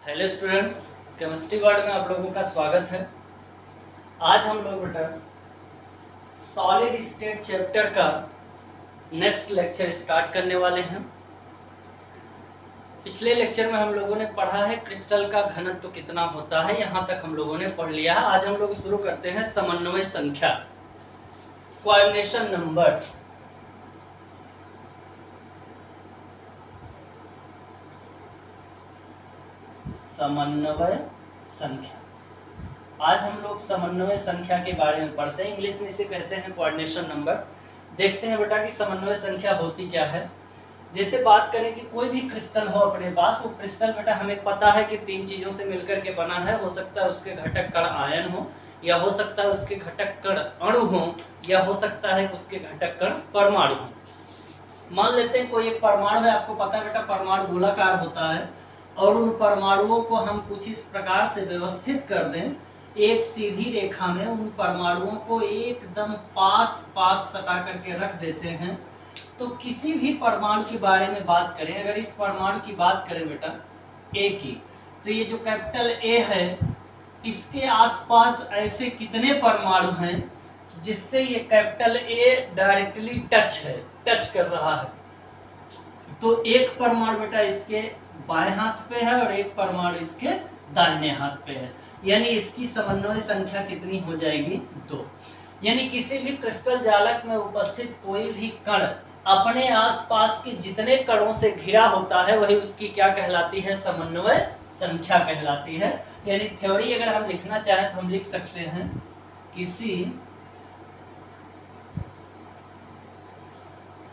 Hello students, chemistry word में आप लोगों का स्वागत है। आज हम लोग बेटा सॉलिड स्टेट चैप्टर का नेक्स्ट लेक्चर स्टार्ट करने वाले हैं। पिछले लेक्चर में हम लोगों ने पढ़ा है क्रिस्टल का घनत्व कितना होता है, यहाँ तक हम लोगों ने पढ़ लिया है। आज हम लोग शुरू करते हैं समन्वय संख्या, कोऑर्डिनेशन नंबर। समन्वय संख्या, आज हम लोग समन्वय संख्या के बारे में पढ़ते हैं। इंग्लिश में इसे कहते हैं कोऑर्डिनेशन नंबर। देखते हैं बेटा कि समन्वय संख्या होती क्या है। जैसे बात करें कि कोई भी क्रिस्टल हो अपने पास, वो क्रिस्टल बेटा हमें पता है कि तीन चीजों से मिलकर के बना है। हो सकता है उसके घटक कण आयन हो, या हो सकता है उसके घटक कण अणु हो, या हो सकता है उसके घटक कण परमाणु हो। मान लेते हैं कोई एक परमाणु है, आपको पता है बेटा परमाणु गोलाकार होता है, और उन परमाणुओं को हम कुछ इस प्रकार से व्यवस्थित कर दें, एक सीधी रेखा में उन परमाणुओं को एकदम पास पास सटा करके रख देते हैं। तो किसी भी परमाणु के बारे में बात करें, अगर इस परमाणु की बात करें बेटा ए की, तो ये जो कैपिटल ए है, इसके आसपास ऐसे कितने परमाणु हैं जिससे ये कैपिटल ए डायरेक्टली टच कर रहा है। तो एक परमाणु बेटा इसके बाएं हाथ पे है और एक परमाणु इसके दाहिने हाथ पे है, यानी इसकी समन्वय संख्या कितनी हो जाएगी? 2। यानी किसी भी क्रिस्टल जालक में उपस्थित कोई भी कण अपने आसपास के जितने कणों से घिरा होता है, वही उसकी क्या कहलाती है? समन्वय संख्या कहलाती है। यानी थ्योरी अगर हम लिखना चाहें तो हम लिख सकते हैं, किसी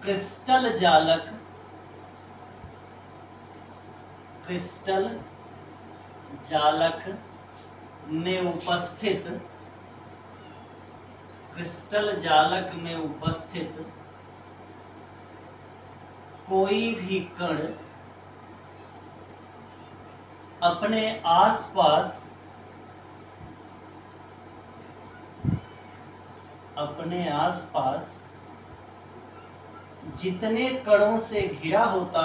क्रिस्टल जालक में उपस्थित कोई भी कण अपने आसपास जितने कणों से घिरा होता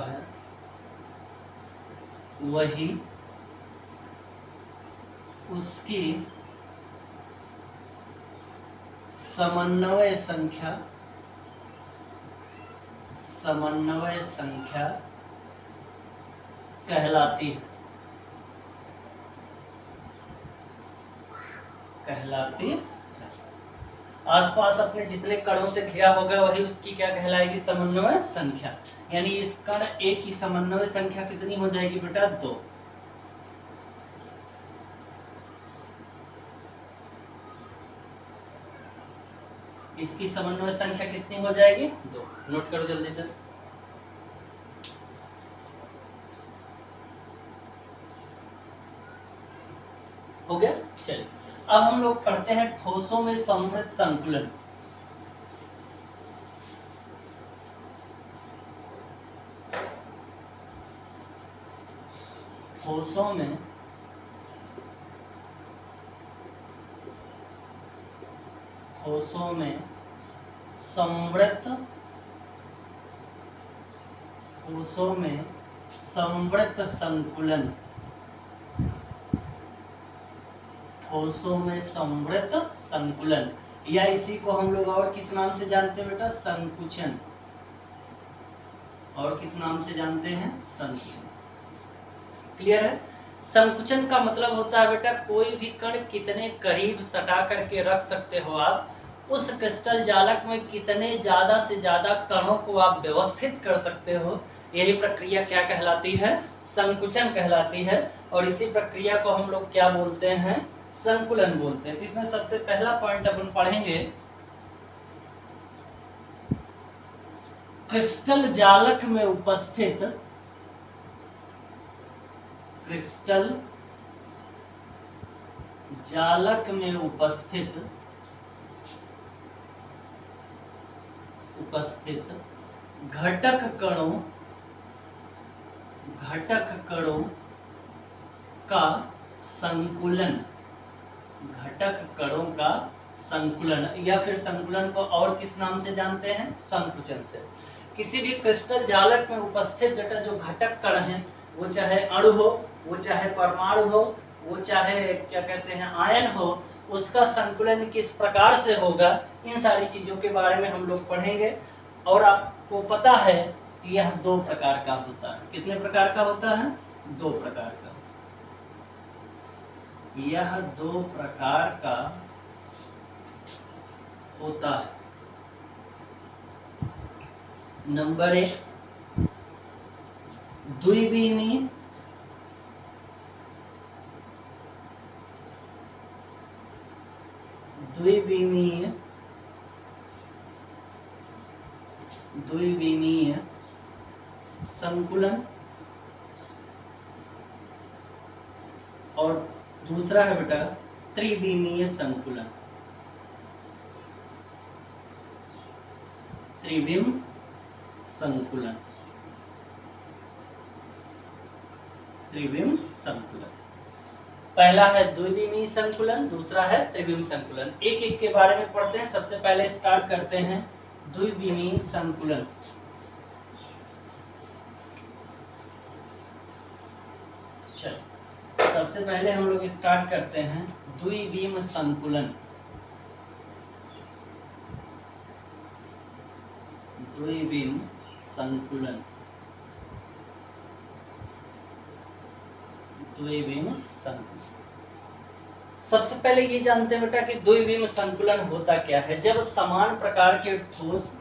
है, वही उसकी समन्वय संख्या कहलाती है। आसपास अपने जितने कणों से घिरा होगा, वही उसकी क्या कहलाएगी? समन्वय संख्या। यानी इस कण ए की समन्वय संख्या कितनी हो जाएगी बेटा? 2। इसकी समन्वय संख्या कितनी हो जाएगी? 2। नोट करो जल्दी से। हो गया? चलिए अब हम लोग पढ़ते हैं ठोसों में समृद्ध संकुलन। ठोसों में समृद्ध संकुलन। ठोसों में समृद्ध संकुलन, या इसी को हम लोग और किस नाम से जानते हैं बेटा? संकुचन। और किस नाम से जानते हैं? संकुचन। क्लियर है? संकुचन का मतलब होता है बेटा कोई भी कण कितने करीब सटा करके रख सकते हो आप, उस क्रिस्टल जालक में कितने ज्यादा से ज्यादा कणों को आप व्यवस्थित कर सकते हो। यही प्रक्रिया क्या कहलाती है? संकुचन कहलाती है। और इसी प्रक्रिया को हम लोग क्या बोलते हैं? संकुलन बोलते हैं। इसमें सबसे पहला पॉइंट अपन पढ़ेंगे, क्रिस्टल जालक में उपस्थित घटक कणों का संकुलन। घटक कणों का संकुलन, या फिर संकुलन को और किस नाम से जानते हैं, संकुचन से। किसी भी क्रिस्टल जालक में उपस्थित बेटा जो घटक कण हैं, वो चाहे अणु हो, वो चाहे परमाणु हो, वो चाहे क्या कहते हैं आयन हो, उसका संकुलन किस प्रकार से होगा, इन सारी चीजों के बारे में हम लोग पढ़ेंगे। और आपको पता है कि यह दो प्रकार का होता है। कितने प्रकार का होता है, दो प्रकार का। यह दो प्रकार का होता है। नंबर 1 द्विविमीय संकुलन, और दूसरा है बेटा त्रिविमीय संकुलन। त्रिविम संकुलन, त्रिविम संकुलन। पहला है द्विविमीय संकुलन, दूसरा है त्रिविम संकुलन। एक एक के बारे में पढ़ते हैं। सबसे पहले स्टार्ट करते हैं द्विविमीय संकुलन। चलो सबसे पहले हम लोग स्टार्ट करते हैं द्विविम संकुलन। द्विविम संकुलन, द्विविम संकुलन। सबसे पहले ये जानते हैं बेटा कि द्विविम संकुलन होता क्या है। जब समान प्रकार के ठोस,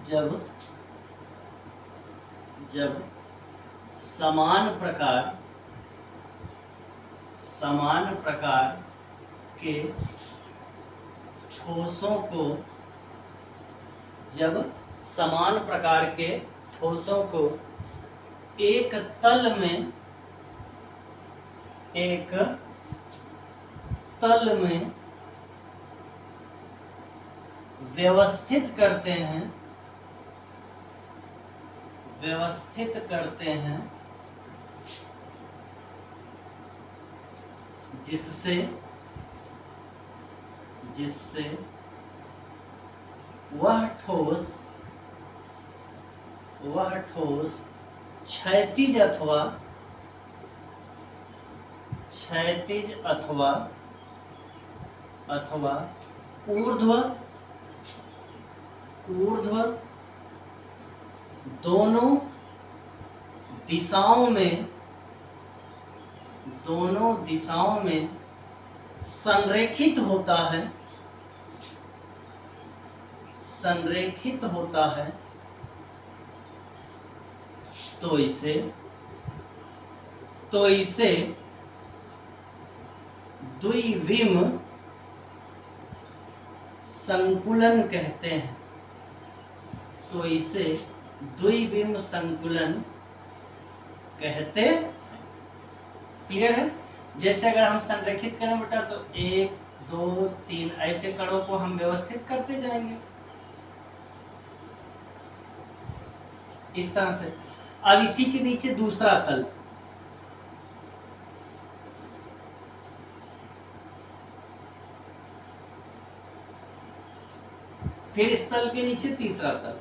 जब समान प्रकार के ठोसों को, जब समान प्रकार के ठोसों को एक तल में व्यवस्थित करते हैं, जिससे वह ठोस क्षैतिज अथवा ऊर्ध्व दोनों दिशाओं में संरेखित होता है, तो इसे द्विविम संकुलन कहते हैं। तो इसे द्विविम संकुलन कहते हैं। क्लियर है। जैसे अगर हम संरेखित करें बेटा तो 1 2 3 ऐसे कणों को हम व्यवस्थित करते जाएंगे इस तरह से। अब इसी के नीचे दूसरा तल, फिर इस तल के नीचे तीसरा तल।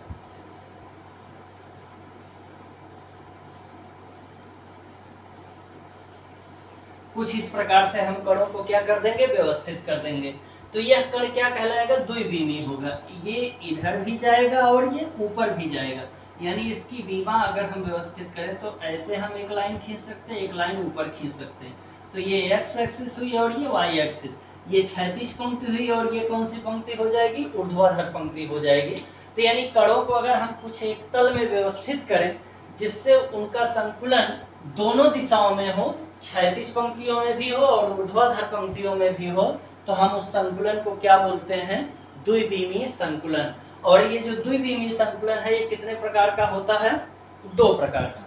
कुछ इस प्रकार से हम कणों को क्या कर देंगे, व्यवस्थित कर देंगे। तो यह कण क्या कहलाएगा, द्विविमीय होगा। ये इधर भी जाएगा और ये ऊपर भी जाएगा। यानी इसकी विमा अगर हम व्यवस्थित करें तो ऐसे हम एक लाइन खींच सकते हैं, एक लाइन ऊपर खींच सकते हैं। तो ये एक्स एक्सिस हुई और ये वाई एक्सिस, ये क्षैतिज पंक्ति हुई और ये कौन सी पंक्ति हो जाएगी, ऊर्ध्वाधर पंक्ति हो जाएगी। तो यानी कणों को अगर हम कुछ एक तल में व्यवस्थित करें जिससे उनका संकुलन दोनों दिशाओं में हो, क्षैतिज पंक्तियों में भी हो और ऊर्ध्वाधर पंक्तियों में भी हो, तो हम उस संकुलन को क्या बोलते हैं, द्विविमीय संकुलन। और ये जो द्विविमीय संकुलन है ये कितने प्रकार का होता है, 2 प्रकार का।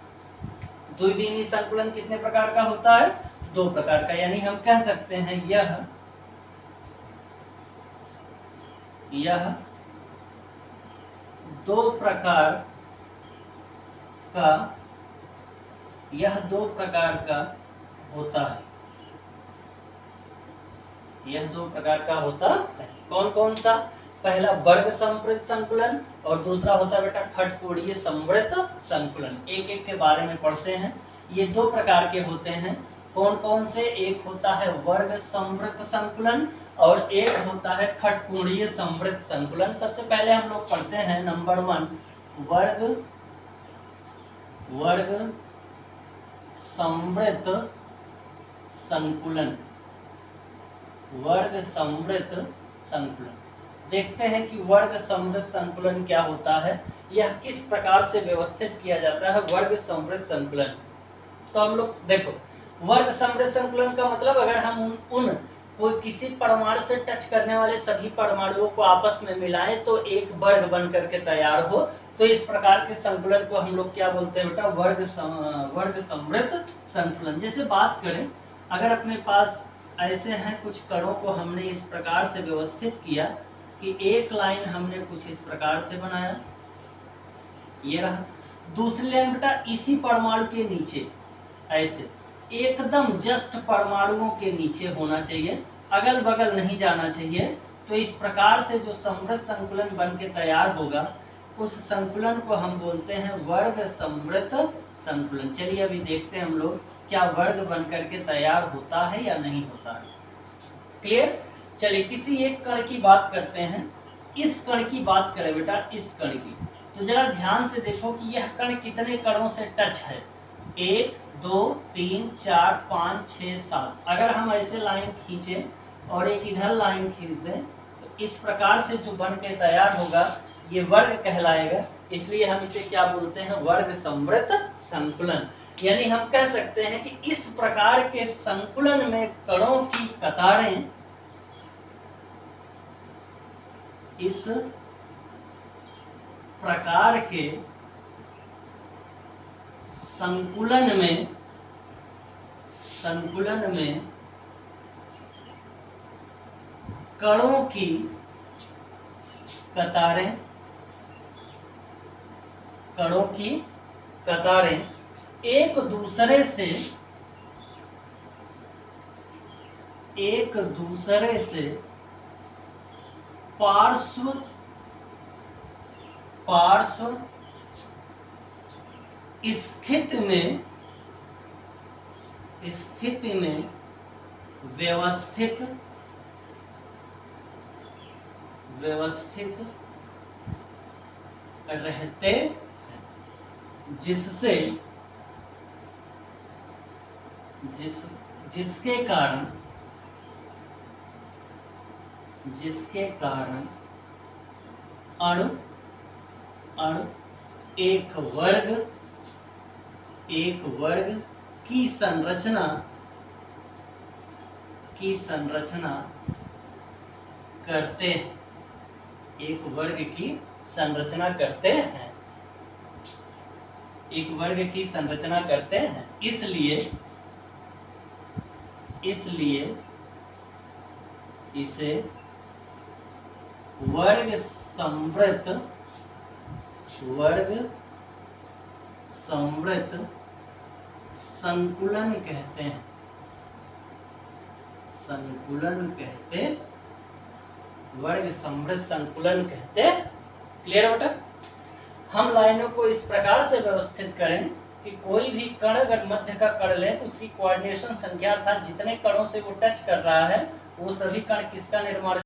द्विविमीय संकुलन कितने प्रकार का होता है, 2 प्रकार का। यानी हम कह सकते हैं यह 2 प्रकार का होता है। यह दो प्रकार का होता है। कौन कौन सा? पहला वर्ग समवृत्त संकुलन और दूसरा होता है बेटा खटकोणीय समवृत्त संकुलन। एक एक के बारे में पढ़ते हैं। ये दो प्रकार के होते हैं। कौन कौन से? एक होता है वर्ग समवृत्त संकुलन और एक होता है खटकोणीय समवृत्त संकुलन। सबसे पहले हम लोग पढ़ते हैं नंबर 1 वर्ग समवृत्त संकुलन। वर्ग समवृत्त संकुलन देखते हैं कि वर्ग समवृत्त संकुलन क्या होता है, यह किस प्रकार से व्यवस्थित किया जाता है वर्ग समवृत्त संकुलन। तो हम लोग देखो, वर्ग समवृत्त संकुलन का मतलब अगर हम उन कोई किसी परमाणु से टच करने वाले सभी परमाणुओं को आपस में मिलाएं तो एक वर्ग बन करके तैयार हो, तो इस प्रकार के संकुलन को हम लोग क्या बोलते हैं बेटा? वर्ग समवृत्त संकुलन। जैसे बात करें, अगर अपने पास ऐसे हैं कुछ कणों को हमने इस प्रकार से व्यवस्थित किया कि एक लाइन हमने कुछ इस प्रकार से बनाया, ये रहा। दूसरी लाइन बेटा इसी परमाणु के नीचे ऐसे एकदम जस्ट परमाणुओं के नीचे होना चाहिए, अगल बगल नहीं जाना चाहिए। तो इस प्रकार से जो समवृत्त संकुलन बन के तैयार होगा उस संकुलन को हम बोलते हैं वर्ग समवृत्त संकुलन। चलिए अभी देखते हैं हम लोग क्या वर्ग बन करके तैयार होता है या नहीं होता है। क्लियर? चलिए किसी एक कण की बात करते हैं। इस कण की बात करें बेटा, इस कण की, तो जरा ध्यान से देखो कि यह कण कितने कणों से टच है। 1 2 3 4 5 6 7। अगर हम ऐसे लाइन खींचें और एक इधर लाइन खींच दें तो इस प्रकार से जो बन के तैयार होगा ये वर्ग कहलाएगा। इसलिए हम इसे क्या बोलते हैं? वर्ग समवृत्त संकुलन। यानी हम कह सकते हैं कि इस प्रकार के संकुलन में कणों की कतारें इस प्रकार के संकुलन में कणों की कतारें एक दूसरे से पार्श्व स्थिति में व्यवस्थित रहते हैं, जिसके कारण अणु एक वर्ग की संरचना करते हैं। एक वर्ग की संरचना करते हैं। इसलिए इसे वर्ग समवृत्त संकुलन कहते हैं। वर्ग समवृत्त संकुलन कहते हैं। क्लियर बेटा? हम लाइनों को इस प्रकार से व्यवस्थित करें कि कोई भी कण अगर मध्य का कण ले तो उसकी कोऑर्डिनेशन संख्या अर्थात जितने कणों से वो टच कर रहा है वो सभी कण किसका निर्माण